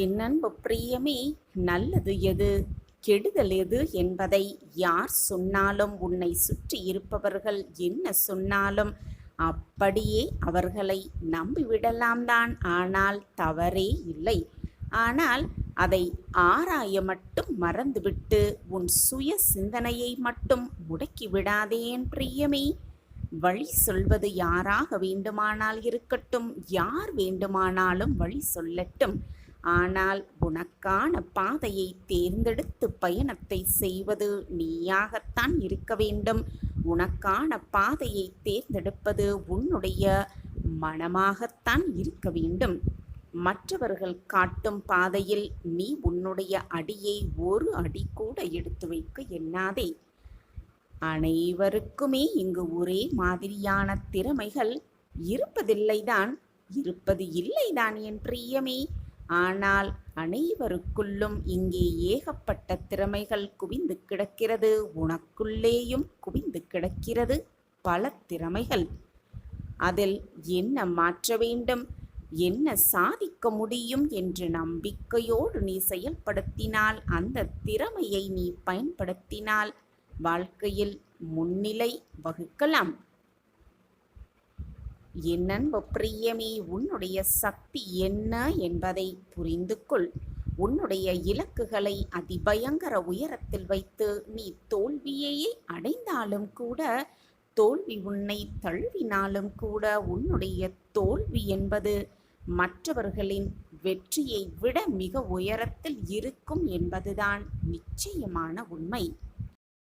என் அன்பு பிரியமே, நல்லது எது கெடுதல் எது என்பதை யார் சொன்னாலும், உன்னை சுற்றி இருப்பவர்கள் என்ன சொன்னாலும் அப்படியே அவர்களை நம்பிவிடலாம் தான். ஆனால் தவறே இல்லை. ஆனால் அதை ஆராய மட்டும் மறந்துவிட்டு உன் சுய சிந்தனையை மட்டும் முடக்கிவிடாதே என் பிரியமே. வழி சொல்வது யாராக வேண்டுமானால் இருக்கட்டும், யார் வேண்டுமானாலும் வழி சொல்லட்டும். ஆனால் உனக்கான பாதையை தேர்ந்தெடுத்து பயணத்தை செய்வது நீயாகத்தான் இருக்க வேண்டும். உனக்கான பாதையை தேர்ந்தெடுப்பது உன்னுடைய மனமாகத்தான் இருக்க வேண்டும். மற்றவர்கள் காட்டும் பாதையில் நீ உன்னுடைய அடியை ஒரு அடி கூட எடுத்து வைக்க எண்ணாதே. அனைவருக்குமே இங்கு ஒரே மாதிரியான திறமைகள் இருப்பதில்லைதான், இருப்பது இல்லைதான் என் பிரியமே. ஆனால் அனைவருக்குள்ளும் இங்கே ஏகப்பட்ட திறமைகள் குவிந்து கிடக்கிறது. உனக்குள்ளேயும் குவிந்து கிடக்கிறது பல திறமைகள். அதில் என்ன மாற்ற வேண்டும், என்ன சாதிக்க முடியும் என்று நம்பிக்கையோடு நீ செயல்படுத்தினால், அந்த திறமையை நீ பயன்படுத்தினால் வாழ்க்கையில் முன்னிலை வகுக்கலாம். என் அன்பு பிரியமே, உன்னுடைய சக்தி என்ன என்பதை புரிந்து கொள். உன்னுடைய இலக்குகளை அதிபயங்கர உயரத்தில் வைத்து நீ தோல்வியையே அடைந்தாலும் கூட, தோல்வி உன்னை தழுவினாலும் கூட, உன்னுடைய தோல்வி என்பது மற்றவர்களின் வெற்றியை விட மிக உயரத்தில் இருக்கும் என்பதுதான் நிச்சயமான உண்மை.